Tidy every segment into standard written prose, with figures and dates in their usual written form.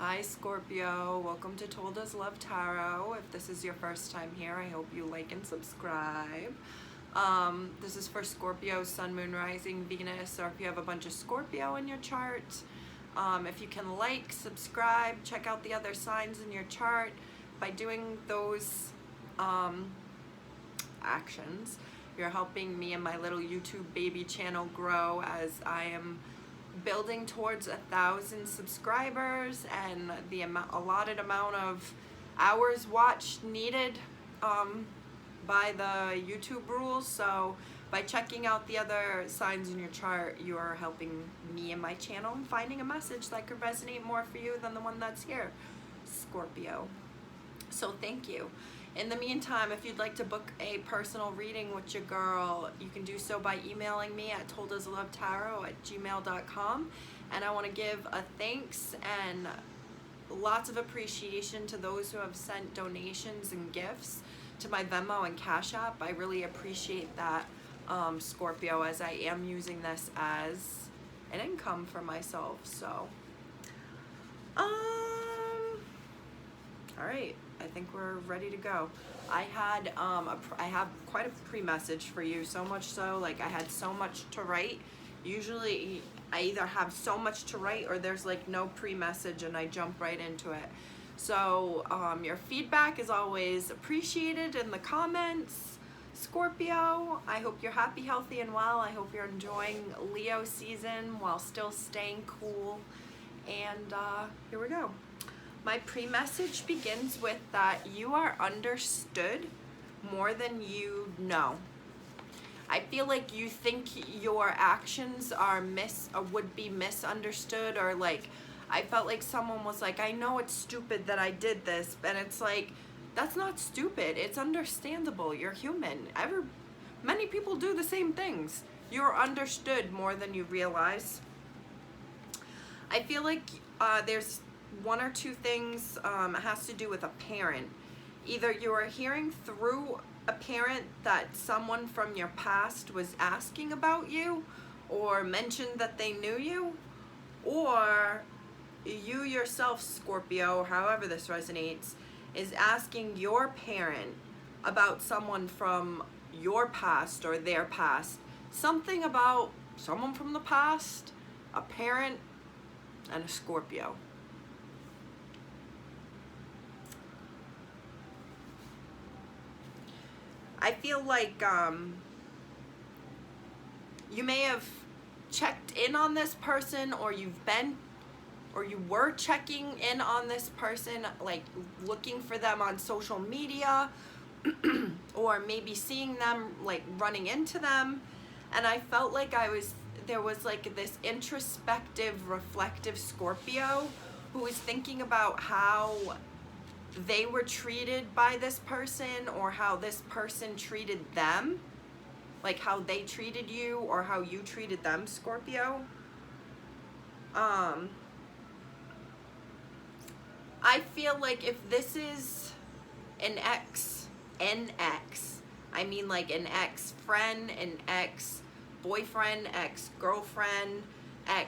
Hi Scorpio, welcome to Told Us Love Tarot. If this is your first time here, I hope you like and subscribe. This is for Scorpio, Sun, Moon, Rising, Venus, or if you have a bunch of Scorpio in your chart. If you can like, subscribe, check out the other signs in your chart. By doing those actions, you're helping me and my little YouTube baby channel grow as I am building towards 1,000 subscribers and the allotted amount of hours watched needed by the YouTube rules. So by checking out the other signs in your chart, you are helping me and my channel and finding a message that could resonate more for you than the one that's here, Scorpio. So thank you. In the meantime, if you'd like to book a personal reading with your girl, you can do so by emailing me at toldaslovetarot@gmail.com. And I want to give a thanks and lots of appreciation to those who have sent donations and gifts to my Venmo and Cashapp. I really appreciate that, Scorpio, as I am using this as an income for myself. So, all right. I think we're ready to go. I had I have quite a pre-message for you, so much so like I had so much to write. Usually I either have so much to write or there's like no pre-message and I jump right into it. So your feedback is always appreciated in the comments, Scorpio. I hope you're happy, healthy, and well. I hope you're enjoying Leo season while still staying cool. And here we go. My pre-message begins with that you are understood more than you know. I feel like you think your actions are would be misunderstood, or like I felt like someone was like, I know it's stupid that I did this, and it's like, that's not stupid. It's understandable. You're human. Many people do the same things. You're understood more than you realize. I feel like there's one or two things. It has to do with a parent. Either you are hearing through a parent that someone from your past was asking about you or mentioned that they knew you, or you yourself, Scorpio, however this resonates, is asking your parent about someone from your past or their past. Something about someone from the past, a parent, and a Scorpio. I feel like you may have checked in on this person, or you were checking in on this person, like looking for them on social media, or maybe seeing them, like running into them. And I felt like there was like this introspective, reflective Scorpio who was thinking about how they were treated by this person, or how this person treated them, like how they treated you or how you treated them, Scorpio. I feel like if this is an I mean like an ex-friend, an ex-boyfriend, ex-girlfriend, I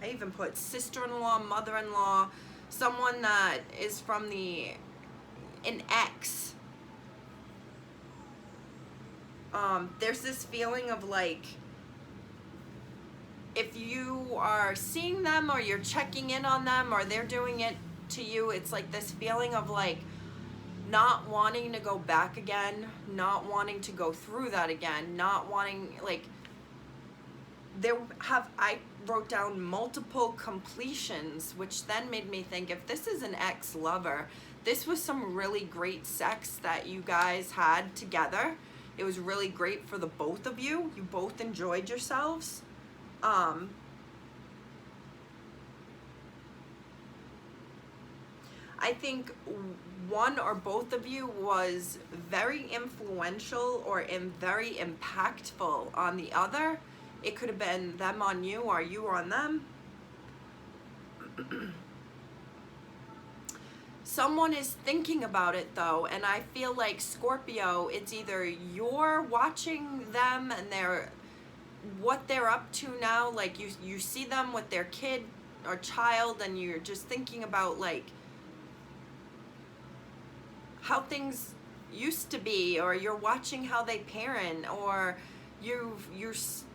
even put sister-in-law, mother-in-law, someone that is from an ex. There's this feeling of like, if you are seeing them or you're checking in on them or they're doing it to you, it's like this feeling of like not wanting to go back again, not wanting to go through that again, not wanting, like, I wrote down multiple completions, which then made me think, if this is an ex-lover, this was some really great sex that you guys had together. It was really great for the both of you. You both enjoyed yourselves. I think one or both of you was very influential or very impactful on the other. It could have been them on you or you on them. Someone is thinking about it though, and I feel like, Scorpio, it's either you're watching them and what they're up to now, like you see them with their kid or child, and you're just thinking about like how things used to be, or you're watching how they parent, or you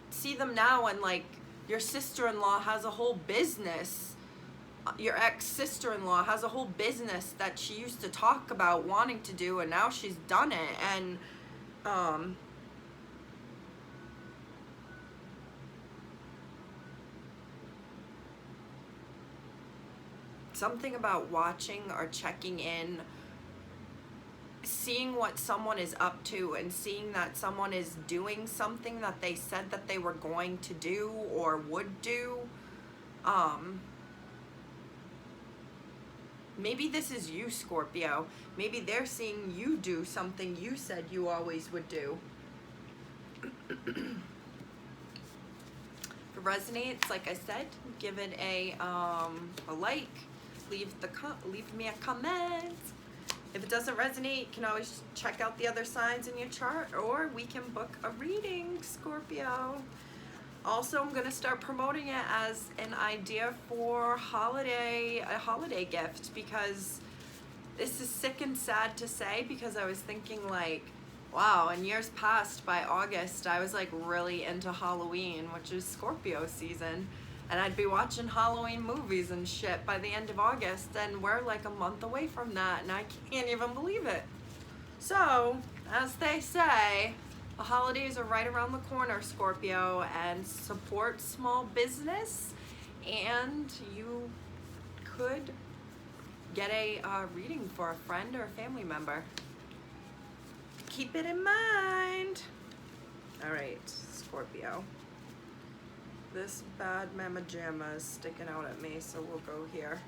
see them now, and like your sister-in-law has a whole business, your ex-sister-in-law has a whole business that she used to talk about wanting to do, and now she's done it. And something about watching or checking in, seeing what someone is up to, and seeing that someone is doing something that they said that they were going to do or would do. Maybe this is you, Scorpio. Maybe they're seeing you do something you said you always would do. If it resonates, like I said, give it a like, leave me a comment. If it doesn't resonate, you can always check out the other signs in your chart, or we can book a reading, Scorpio. Also, I'm going to start promoting it as an idea for a holiday gift, because this is sick and sad to say, because I was thinking like, wow, in years past, by August, I was like really into Halloween, which is Scorpio season, and I'd be watching Halloween movies and shit by the end of August, and we're like a month away from that, and I can't even believe it. So, as they say, the holidays are right around the corner, Scorpio, and support small business, and you could get a reading for a friend or a family member. Keep it in mind. All right, Scorpio. This bad mama jamma is sticking out at me, so we'll go here.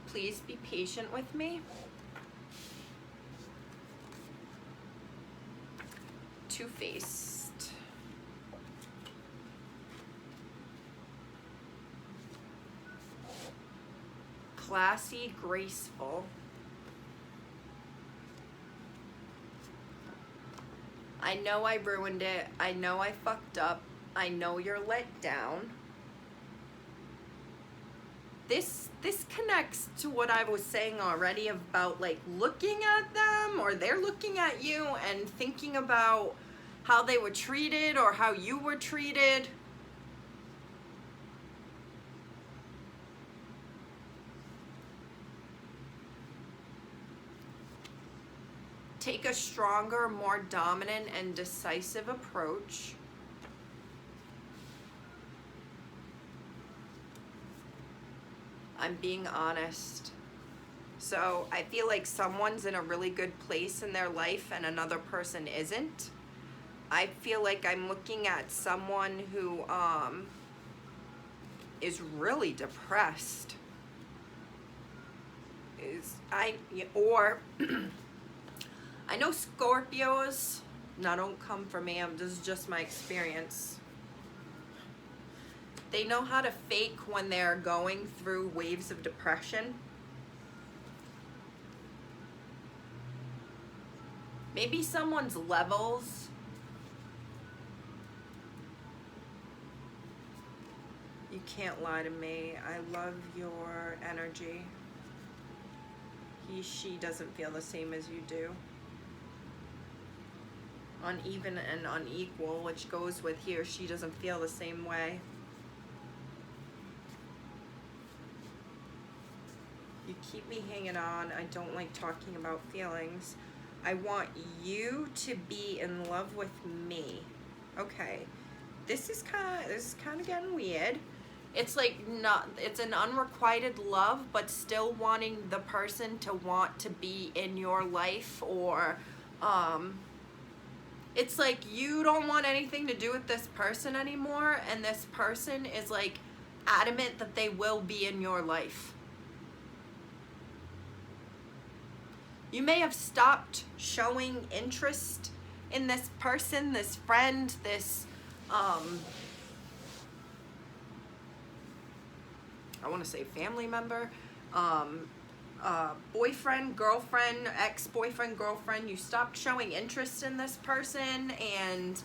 Please be patient with me. Two-faced. Classy, graceful. I know I ruined it. I know I fucked up. I know you're let down. This connects to what I was saying already about like looking at them, or they're looking at you and thinking about how they were treated or how you were treated. Take a stronger, more dominant and decisive approach. I'm being honest. So I feel like someone's in a really good place in their life and another person isn't. I feel like I'm looking at someone who is really depressed. I know Scorpios, now don't come for me, this is just my experience. They know how to fake when they're going through waves of depression. Maybe someone's levels. You can't lie to me. I love your energy. She doesn't feel the same as you do. Uneven and unequal, which goes with here. She doesn't feel the same way. You keep me hanging on. I don't like talking about feelings. I want you to be in love with me. Okay. This is kind of getting weird. It's like it's an unrequited love, but still wanting the person to want to be in your life, or it's like you don't want anything to do with this person anymore, and this person is like adamant that they will be in your life. You may have stopped showing interest in this person, this friend, this I want to say family member, boyfriend, girlfriend, ex-boyfriend, girlfriend. You stopped showing interest in this person, and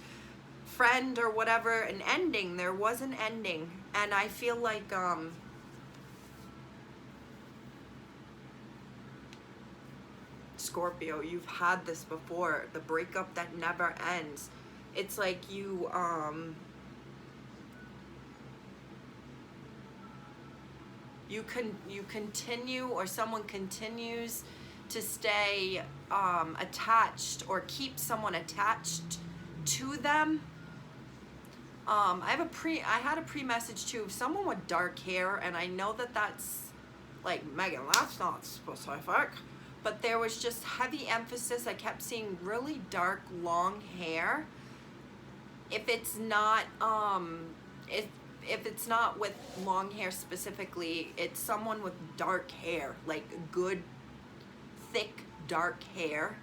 friend or whatever. An ending. There was an ending. And I feel like, Scorpio, you've had this before, the breakup that never ends. It's like you continue, or someone continues to stay attached, or keep someone attached to them. I had a pre-message too of someone with dark hair, and I know that that's like, Megan, that's not specific, but there was just heavy emphasis. I kept seeing really dark, long hair. If it's not, if it's not with long hair specifically, it's someone with dark hair, like good, thick, dark hair,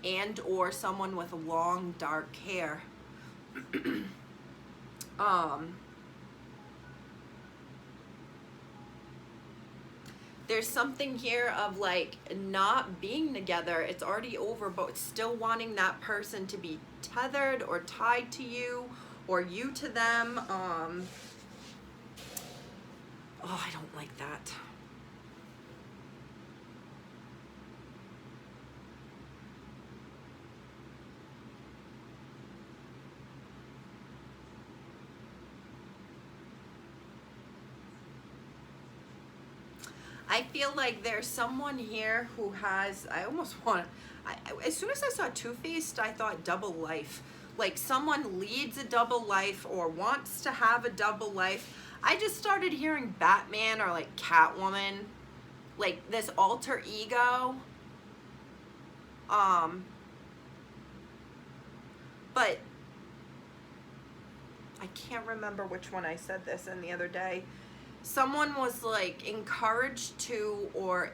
and or someone with long, dark hair. There's something here of like not being together. It's already over, but still wanting that person to be tethered or tied to you, or you to them. Oh, I don't like that. I feel like there's someone here who has, I almost want to, as soon as I saw Two-Faced, I thought double life. Like someone leads a double life or wants to have a double life. I just started hearing Batman or like Catwoman, like this alter ego. But I can't remember which one I said this in the other day. Someone was like encouraged to, or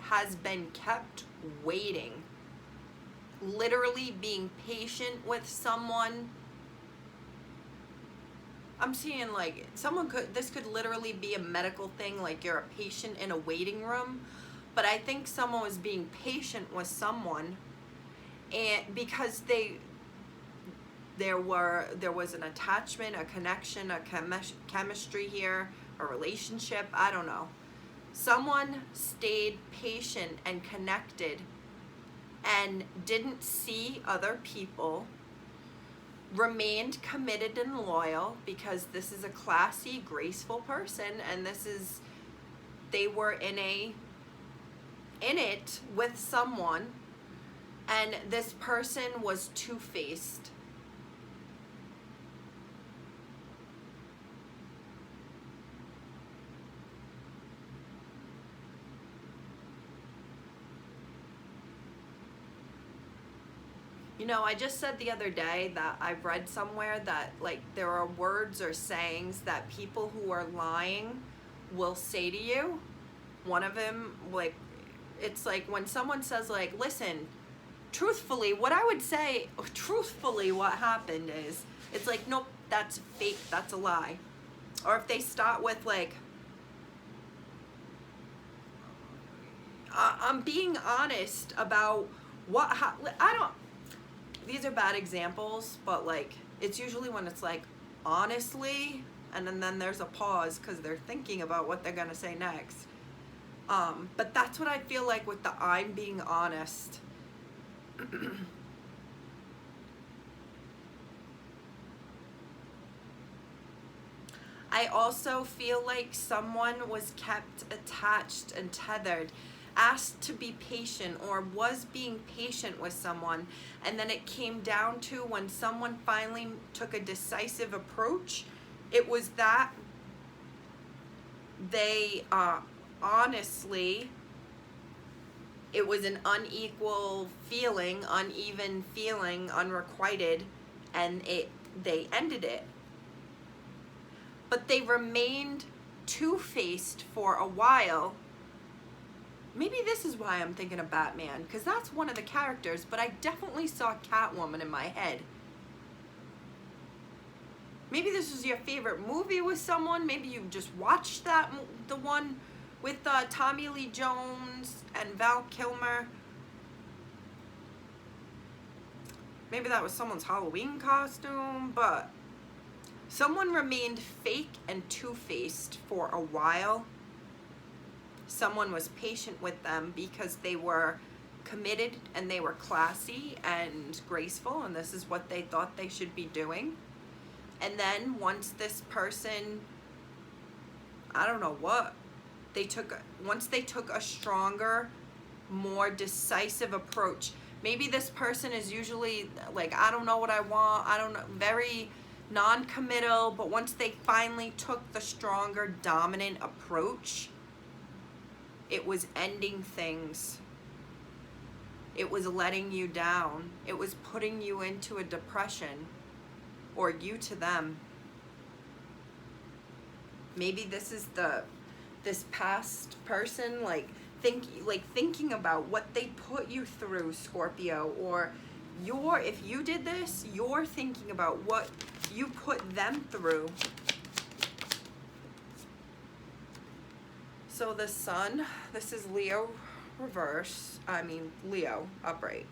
has been kept waiting, literally being patient with someone. I'm seeing like this could literally be a medical thing, like you're a patient in a waiting room, but I think someone was being patient with someone, and because there was an attachment, a connection, a chemistry here, a relationship, I don't know. Someone stayed patient and connected and didn't see other people, remained committed and loyal, because this is a classy, graceful person, and they were in it with someone, and this person was two-faced. You know, I just said the other day that I read somewhere that like there are words or sayings that people who are lying will say to you. One of them, like, it's like when someone says like, listen, truthfully, what I would say, truthfully what happened is, it's like, nope, that's fake, that's a lie. Or if they start with like, I'm being honest about these are bad examples, but like it's usually when it's like honestly, and then there's a pause because they're thinking about what they're gonna say next. But that's what I feel like with the I'm being honest. I also feel like someone was kept attached and tethered, asked to be patient, or was being patient with someone, and then it came down to when someone finally took a decisive approach, it was that they honestly, it was an unequal feeling, uneven feeling, unrequited, and they ended it. But they remained two-faced for a while. Maybe this is why I'm thinking of Batman, because that's one of the characters, but I definitely saw Catwoman in my head. Maybe this was your favorite movie with someone. Maybe you just watched the one with Tommy Lee Jones and Val Kilmer. Maybe that was someone's Halloween costume, but Someone remained fake and two-faced for a while. Someone was patient with them because they were committed and they were classy and graceful, and this is what they thought they should be doing. And then once this person, I don't know what, once they took a stronger, more decisive approach. Maybe this person is usually like, I don't know what I want, I don't know, very non-committal, but once they finally took the stronger, dominant approach, it was ending things. It was letting you down. It was putting you into a depression, or you to them. Maybe this is this past person, like thinking about what they put you through, Scorpio, or if you did this, you're thinking about what you put them through. So the Sun, this is Leo reverse, Leo upright.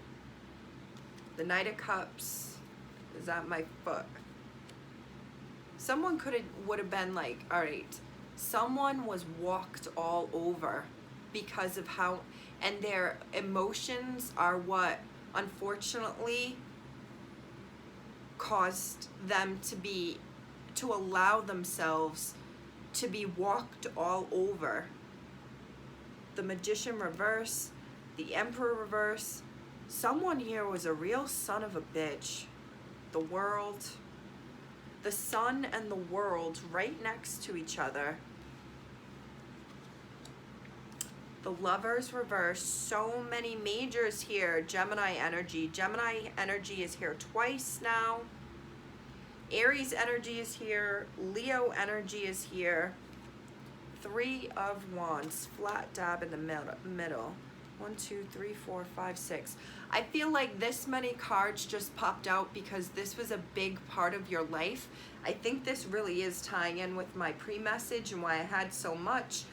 The Knight of Cups is at my foot. Someone would have been like, all right, someone was walked all over because of how, and their emotions are what unfortunately caused them to allow themselves to be walked all over. The Magician reverse, the Emperor reverse. Someone here was a real son of a bitch. The World, the Sun and the World right next to each other. The Lovers reverse, so many majors here. Gemini energy. Gemini energy is here twice now. Aries energy is here. Leo energy is here. Three of Wands, flat dab in the middle. 1, 2, 3, 4, 5, 6. I feel like this many cards just popped out because this was a big part of your life. I think this really is tying in with my pre-message and why I had so much.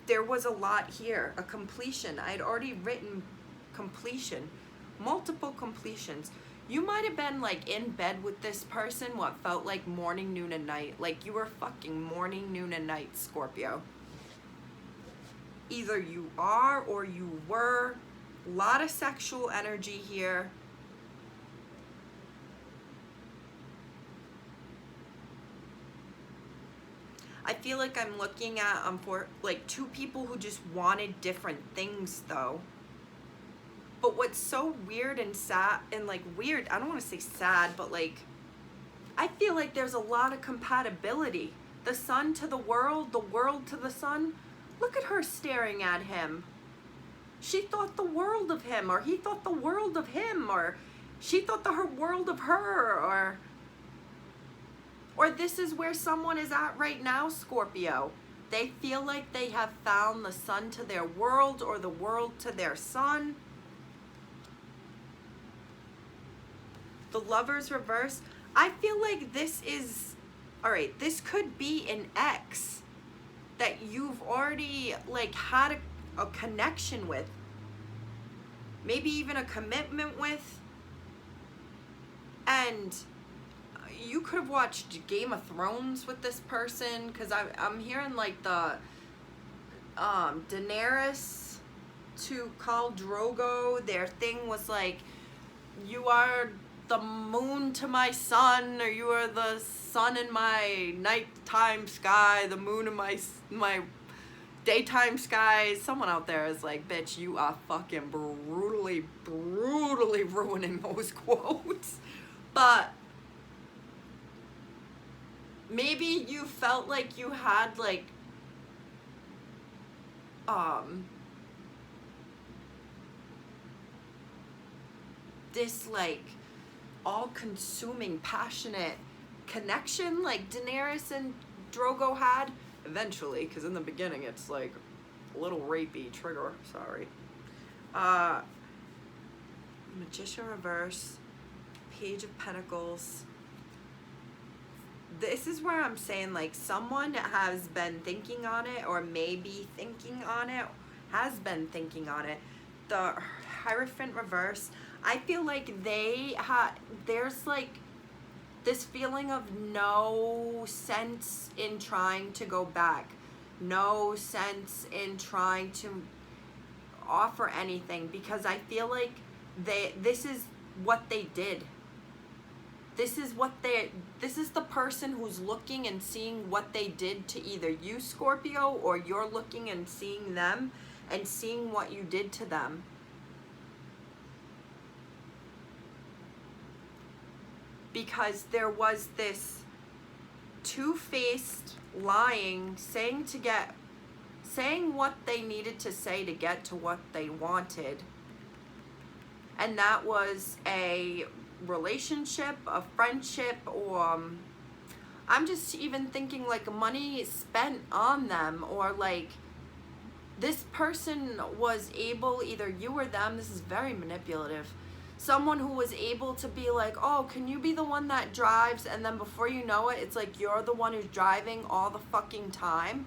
There was a lot here, a completion. I'd already written completion, multiple completions. You might have been like in bed with this person what felt like morning, noon, and night. Like you were fucking morning, noon, and night, Scorpio. Either you are or you were. A lot of sexual energy here. I feel like I'm looking at for like two people who just wanted different things though. But what's so weird and sad and like weird, I don't want to say sad, but like I feel like there's a lot of compatibility. The Sun to the world to the Sun. Look at her staring at him. She thought the world of him, or he thought the world of him, or she thought the world of her, or this is where someone is at right now, Scorpio. They feel like they have found the Sun to their world or the world to their Sun. The Lovers reverse. I feel like this is, all right, this could be an ex that you've already like had a connection with. Maybe even a commitment with. And you could have watched Game of Thrones with this person, because I'm hearing like the Daenerys to Khal Drogo, their thing was like, you are the moon to my sun, or you are the sun in my nighttime sky, the moon in my daytime sky. Someone out there is like, bitch, you are fucking brutally ruining those quotes. But maybe you felt like you had like this like all-consuming passionate connection like Daenerys and Drogo had eventually, because in the beginning it's like a little rapey. Trigger, sorry. Magician reverse, Page of Pentacles. This is where I'm saying like someone has been thinking on it, or maybe thinking on it, has been thinking on it. The Hierophant reverse, I feel like there's like This feeling of no sense in trying to go back, no sense in trying to offer anything, because I feel like this is what they did. This is the person who's looking and seeing what they did to either you, Scorpio, or you're looking and seeing them and seeing what you did to them. Because there was this two-faced lying, saying what they needed to say to get to what they wanted. And that was a relationship, a friendship, or I'm just even thinking like money spent on them, or like this person was able, either you or them, this is very manipulative, someone who was able to be like, oh, can you be the one that drives? And then before you know it, it's like you're the one who's driving all the fucking time.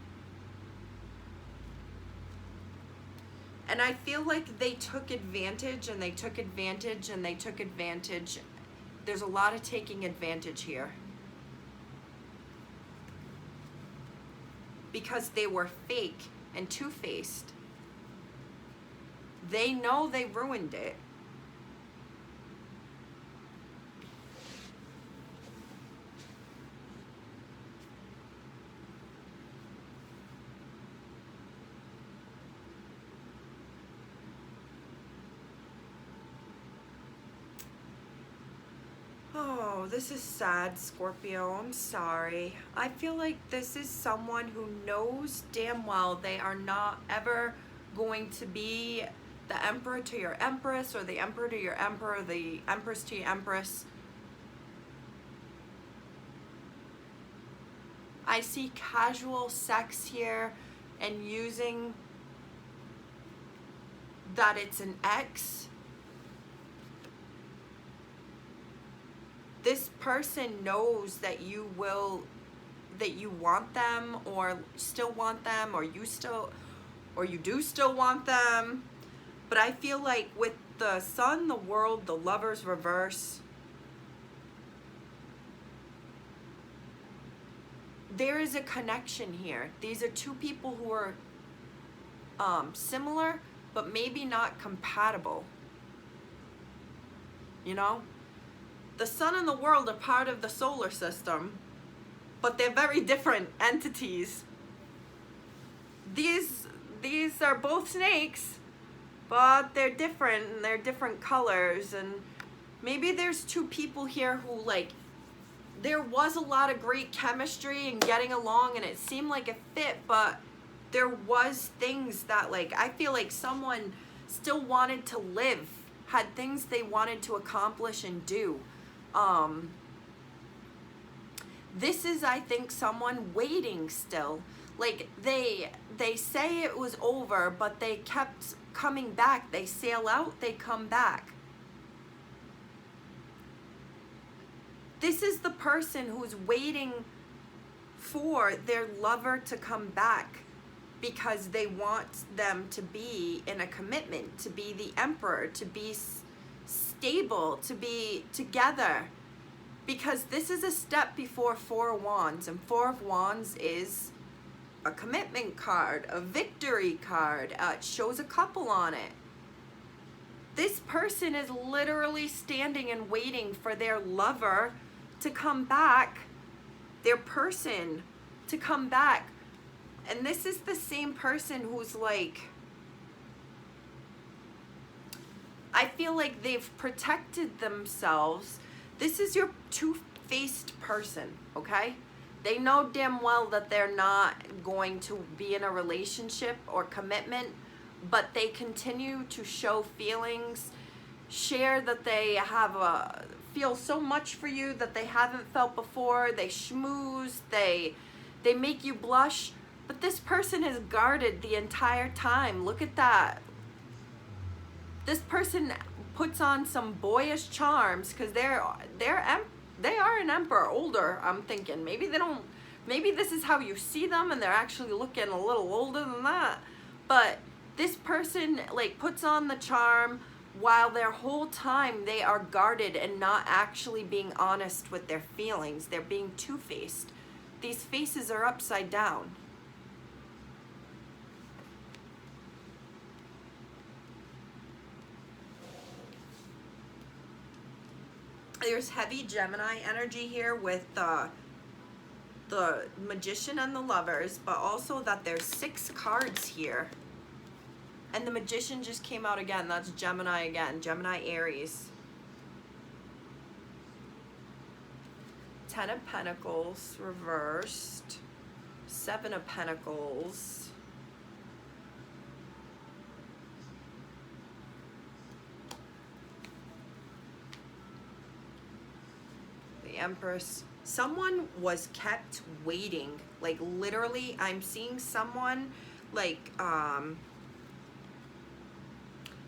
And I feel like they took advantage, and they took advantage, and they took advantage. There's a lot of taking advantage here. Because they were fake and two-faced. They know they ruined it. Oh, this is sad, Scorpio. I'm sorry. I feel like this is someone who knows damn well they are not ever going to be the emperor to your empress, or the emperor to your emperor, the empress to your empress. I see casual sex here, and using that it's an ex. This person knows that you want them, or still want them, or you do still want them. But I feel like with the Sun, the World, the Lovers reverse, there is a connection here. These are two people who are similar, but maybe not compatible. You know? The Sun and the World are part of the solar system, but they're very different entities. These are both snakes, but they're different, and they're different colors. And maybe there's two people here who, like, there was a lot of great chemistry and getting along, and it seemed like a fit, but there was things that, like, I feel like someone still wanted to live, had things they wanted to accomplish and do. This is, I think, someone waiting still. Like, they say it was over, but they kept coming back. They sail out, they come back. This is the person who's waiting for their lover to come back, because they want them to be in a commitment, to be the emperor, to be stable, to be together. Because this is a step before Four of Wands, and Four of Wands is a commitment card, a victory card. It shows a couple on it. This person is literally standing and waiting for their lover to come back, their person to come back. And this is the same person who's like, I feel like they've protected themselves. This is your two-faced person, okay? They know damn well that they're not going to be in a relationship or commitment, but they continue to show feelings, share that they have feel so much for you that they haven't felt before. They schmooze, they make you blush, but this person is guarded the entire time. Look at that. This person puts on some boyish charms, because they are an emperor, older. I'm thinking maybe this is how you see them, and they're actually looking a little older than that. But this person, like, puts on the charm, while their whole time they are guarded and not actually being honest with their feelings. They're being two-faced. These faces are upside down. There's heavy Gemini energy here with the Magician and the Lovers, but also that there's 6 cards here. And the Magician just came out again. That's Gemini again. Gemini, Aries. 10 of Pentacles reversed. 7 of Pentacles. The Empress. Someone was kept waiting. Like literally, I'm seeing someone like,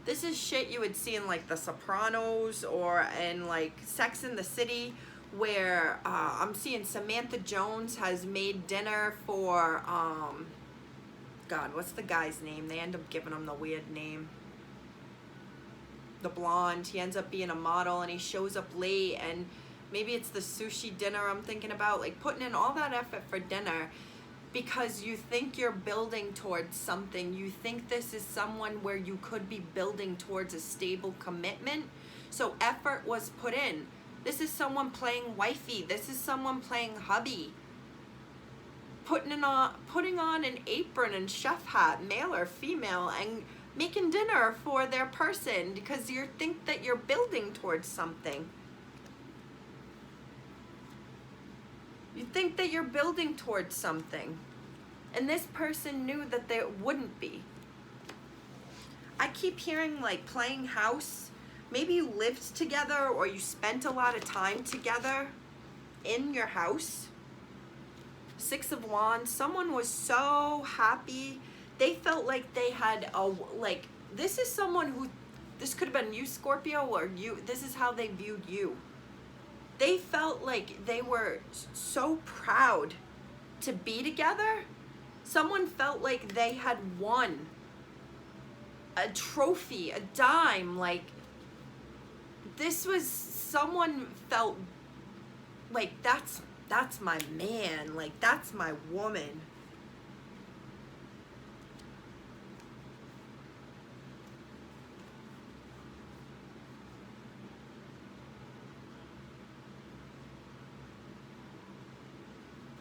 this is shit you would see in like The Sopranos or in like Sex and the City, where I'm seeing Samantha Jones has made dinner for, God, what's the guy's name? They end up giving him the weird name. The blonde. He ends up being a model and he shows up late, and maybe it's the sushi dinner I'm thinking about, like putting in all that effort for dinner because you think you're building towards something. You think this is someone where you could be building towards a stable commitment. So effort was put in. This is someone playing wifey. This is someone playing hubby. Putting on an apron and chef hat, male or female, and making dinner for their person because you think that you're building towards something. You think that you're building towards something. And this person knew that there wouldn't be. I keep hearing like playing house. Maybe you lived together or you spent a lot of time together in your house. 6 of Wands. Someone was so happy. They felt like they had a, like, this is someone who, this could have been you, Scorpio, or you. This is how they viewed you. They felt like they were so proud to be together. Someone felt like they had won a trophy, a dime. Like, this was, someone felt like that's my man. Like, that's my woman.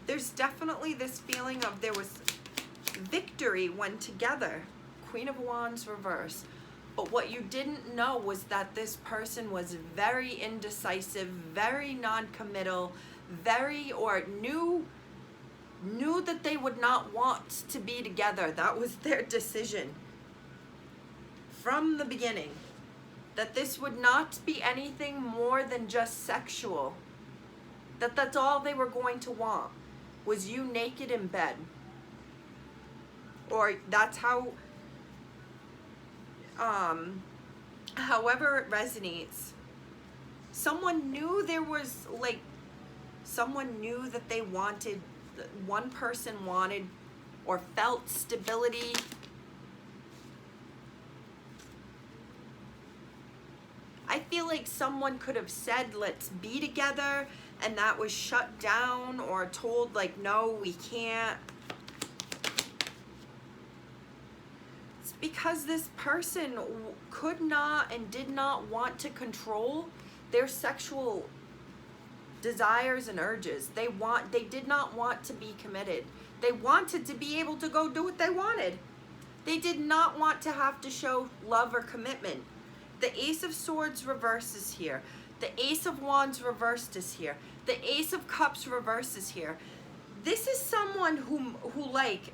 There's definitely this feeling of there was victory when together. Queen of Wands reverse. But what you didn't know was that this person was very indecisive, very non-committal, knew that they would not want to be together. That was their decision from the beginning. That this would not be anything more than just sexual. That's all they were going to want. Was you naked in bed. Or that's how, however it resonates. Someone knew there was, like, someone knew that they wanted, one person wanted or felt stability. I feel like someone could have said, let's be together, and that was shut down or told like, no, we can't. It's because this person could not and did not want to control their sexual desires and urges. They did not want to be committed. They wanted to be able to go do what they wanted. They did not want to have to show love or commitment. The Ace of Swords reverse is here. The Ace of Wands reversed is here. The Ace of Cups reverse is here. This is someone who like,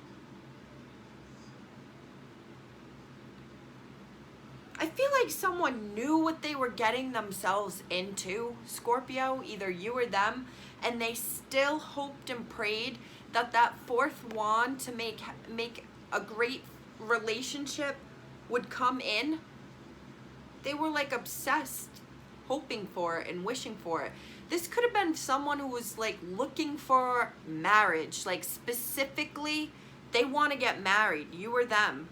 I feel like someone knew what they were getting themselves into, Scorpio, either you or them, and they still hoped and prayed that that 4th wand to make a great relationship would come in. They were like obsessed, hoping for it and wishing for it. This could have been someone who was like looking for marriage, like specifically they want to get married, you or them.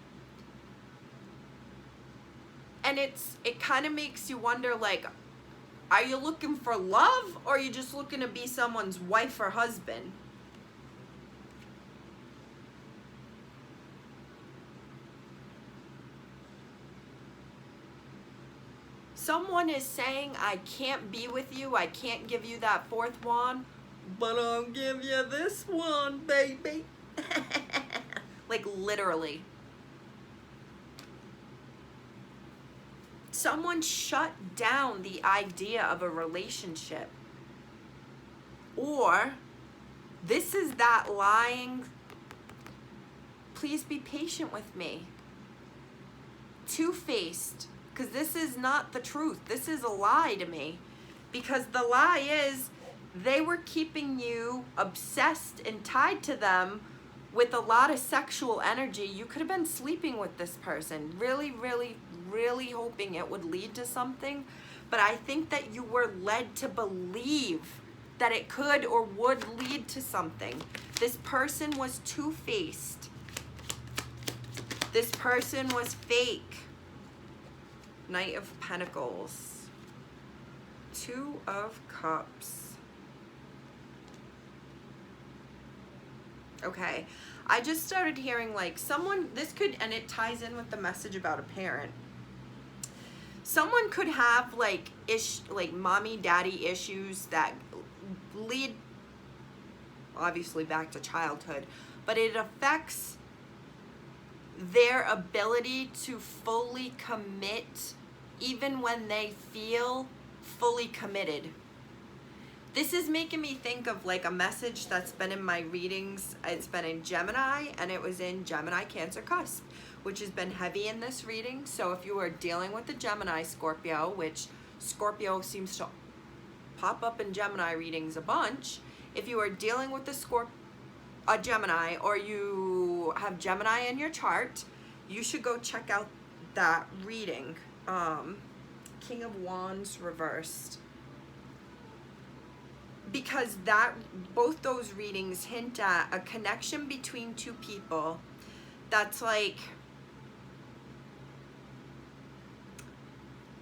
And it kind of makes you wonder, like, are you looking for love, or are you just looking to be someone's wife or husband? Someone is saying, I can't be with you, I can't give you that fourth wand, but I'll give you this one, baby. Like, literally. Someone shut down the idea of a relationship. Or, this is that lying, please be patient with me. Two-faced. Because this is not the truth. This is a lie to me. Because the lie is, they were keeping you obsessed and tied to them with a lot of sexual energy. You could have been sleeping with this person, really, really, really hoping it would lead to something. But I think that you were led to believe that it could or would lead to something. This person was two-faced. This person was fake. Knight of Pentacles. Two of Cups. Okay. I just started hearing, like, someone, this could, and it ties in with the message about a parent. Someone could have, like, mommy, daddy issues that lead, obviously, back to childhood. But it affects their ability to fully commit even when they feel fully committed. This is making me think of, like, a message that's been in my readings. It's been in Gemini, and it was in Gemini Cancer cusp, which has been heavy in this reading. So if you are dealing with the Gemini Scorpio, which Scorpio seems to pop up in Gemini readings a bunch, if you are dealing with a Gemini, or you have Gemini in your chart, you should go check out that reading. King of Wands reversed. Because both those readings hint at a connection between two people that's like,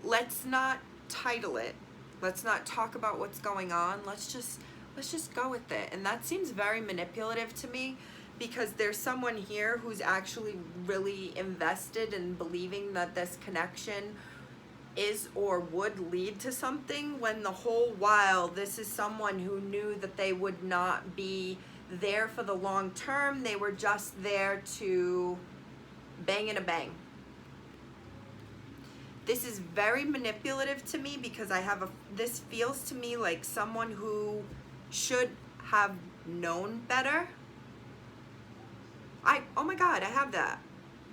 let's not title it. Let's not talk about what's going on. Let's just go with it. And that seems very manipulative to me, because there's someone here who's actually really invested in believing that this connection is or would lead to something, when the whole while this is someone who knew that they would not be there for the long term. They were just there to bang and a bang. This is very manipulative to me, because this feels to me like someone who should have known better. Oh my God, I have that.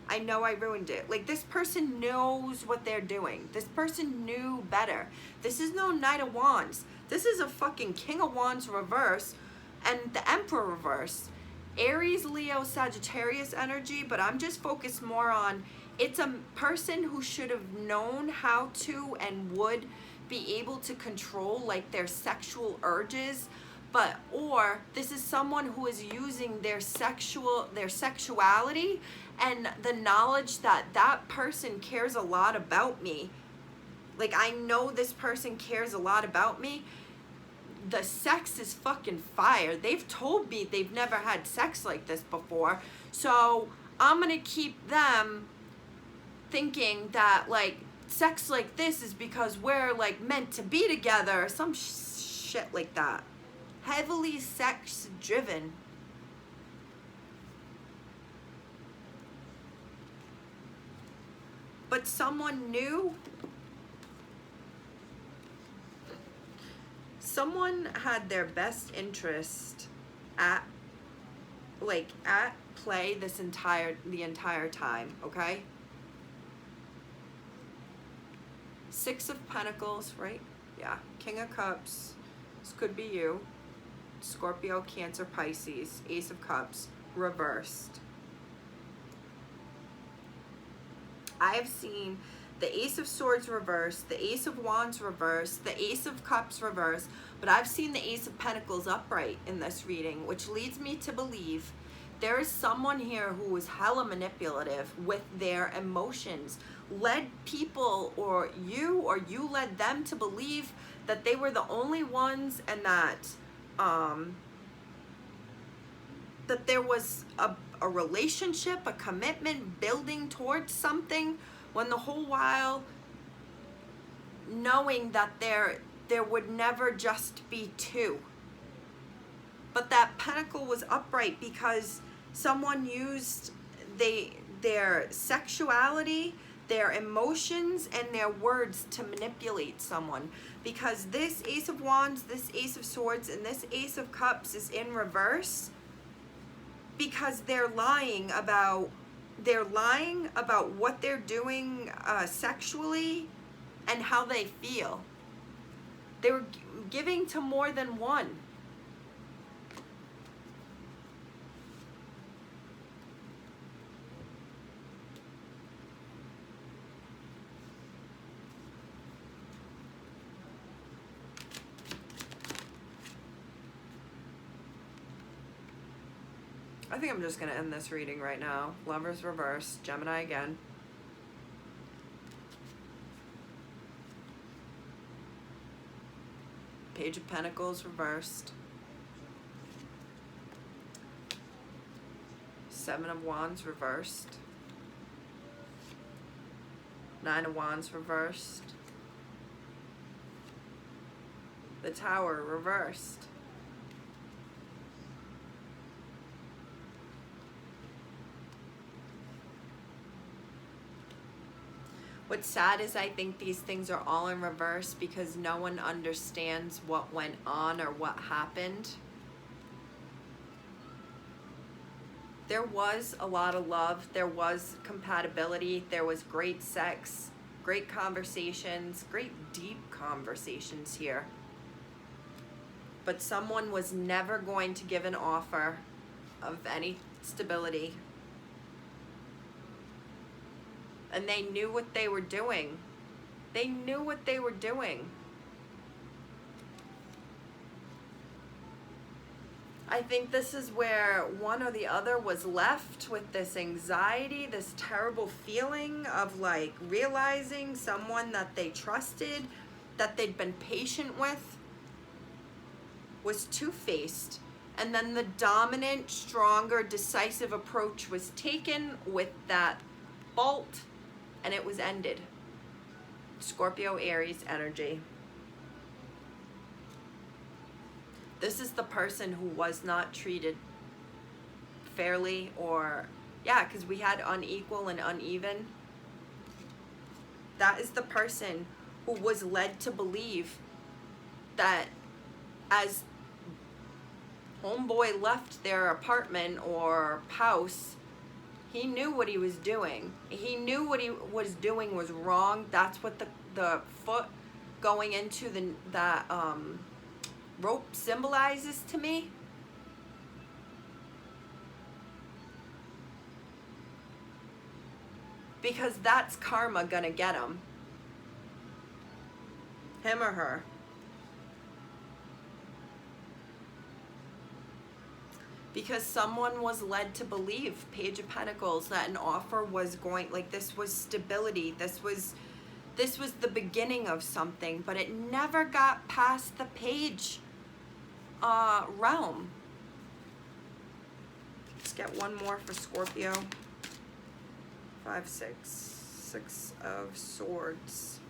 I know I ruined it. Like, this person knows what they're doing. This person knew better. This is no Knight of Wands. This is a fucking King of Wands reverse and the Emperor reverse. Aries, Leo, Sagittarius energy, but I'm just focused more on, it's a person who should have known how to and would be able to control, like, their sexual urges. Or this is someone who is using their sexuality and the knowledge that that person cares a lot about me. Like, I know this person cares a lot about me. The sex is fucking fire. They've told me they've never had sex like this before. So I'm gonna keep them thinking that, like, sex like this is because we're, like, meant to be together, or some shit like that. Heavily sex driven. But someone new, someone had their best interest at play the entire time, okay? Six of Pentacles, right? Yeah. King of Cups. This could be you. Scorpio, Cancer, Pisces. Ace of Cups reversed. I have seen the Ace of Swords reverse, the Ace of Wands reverse, the Ace of Cups reverse, but I've seen the Ace of Pentacles upright in this reading, which leads me to believe there is someone here who is hella manipulative with their emotions. led people, or you led them to believe that they were the only ones, and that that there was a relationship, a commitment building towards something, when the whole while knowing that there would never just be two. But that pentacle was upright because someone used their sexuality, their emotions, and their words to manipulate someone. Because this Ace of Wands, this Ace of Swords, and this Ace of Cups is in reverse because they're lying about what they're doing sexually and how they feel. They were giving to more than one. I think I'm just going to end this reading right now. Lovers reverse, Gemini again. Page of Pentacles reversed. Seven of Wands reversed. Nine of Wands reversed. The Tower reversed. What's sad is I think these things are all in reverse because no one understands what went on or what happened. There was a lot of love, there was compatibility, there was great sex, great conversations, great deep conversations here. But someone was never going to give an offer of any stability. And they knew what they were doing. They knew what they were doing. I think this is where one or the other was left with this anxiety, this terrible feeling of like realizing someone that they trusted, that they'd been patient with, was two-faced. And then the dominant, stronger, decisive approach was taken with that bolt, and it was ended. Scorpio, Aries energy. This is the person who was not treated fairly, or, yeah, because we had unequal and uneven. That is the person who was led to believe that as homeboy left their apartment or house, he knew what he was doing. He knew what he was doing was wrong. That's what the foot going into the rope symbolizes to me. Because that's karma gonna get him. Him or her. Because someone was led to believe, Page of Pentacles, that an offer was going, like this was stability, this was the beginning of something, but it never got past the page realm. Let's get one more for Scorpio. 5, 6, 6 of Swords.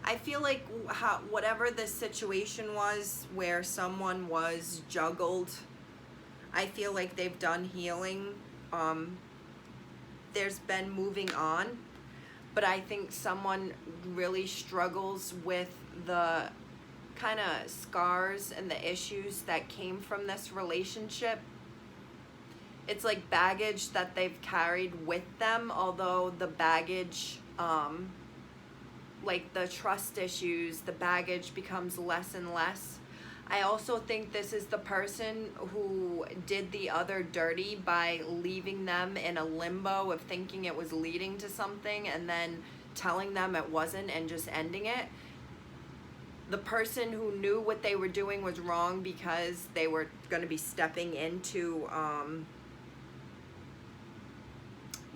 I feel like whatever the situation was where someone was juggled, I feel like they've done healing. There's been moving on, but I think someone really struggles with the kind of scars and the issues that came from this relationship. It's like baggage that they've carried with them, although the baggage, like the trust issues, the baggage becomes less and less. I also think this is the person who did the other dirty by leaving them in a limbo of thinking it was leading to something and then telling them it wasn't and just ending it. The person who knew what they were doing was wrong because they were going to be stepping into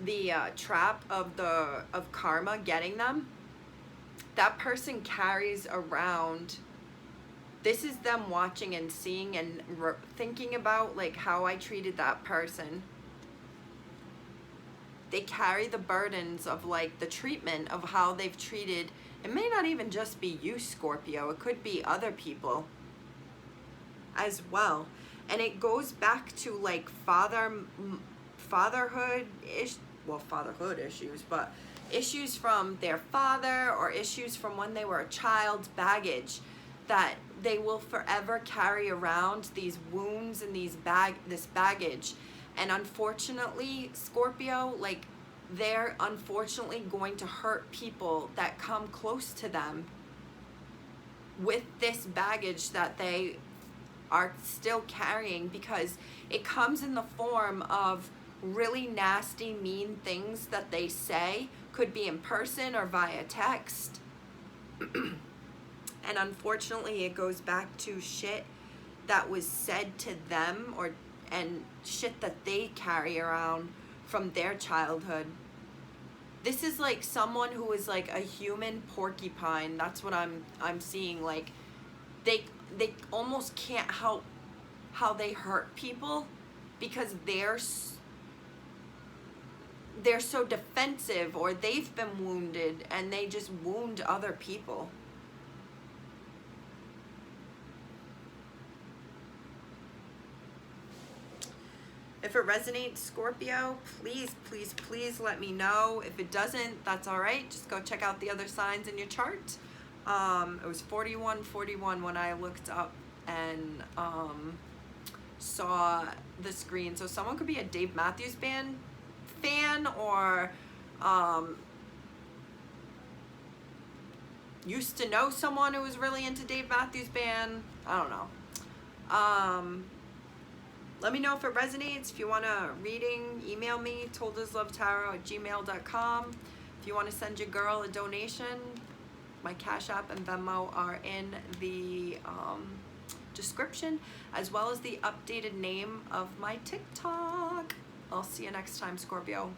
the trap of karma getting them, that person carries around, this is them watching and seeing and thinking about like how I treated that person. They carry the burdens of like the treatment of how they've treated. It may not even just be you, Scorpio. It could be other people as well. And it goes back to like fatherhood issues, but issues from their father or issues from when they were a child, baggage that they will forever carry around, these wounds and this baggage. And unfortunately, Scorpio, like, they're unfortunately going to hurt people that come close to them with this baggage that they are still carrying, because it comes in the form of really nasty, mean things that they say. Could be in person or via text. And unfortunately, it goes back to shit that was said to them, and shit that they carry around from their childhood. This is like someone who is like a human porcupine. That's what I'm seeing. Like they almost can't help how they hurt people, because they're so defensive, or they've been wounded and they just wound other people. If it resonates, Scorpio, please, please, please let me know. If it doesn't, that's all right. Just go check out the other signs in your chart. It was 4141 when I looked up and saw the screen. So someone could be a Dave Matthews Band fan, or used to know someone who was really into Dave Matthews Band. I don't know. Let me know if it resonates. If you want a reading, email me, toldaslovetarot@gmail.com. If you want to send your girl a donation, my Cashapp and Venmo are in the description, as well as the updated name of my TikTok. I'll see you next time, Scorpio.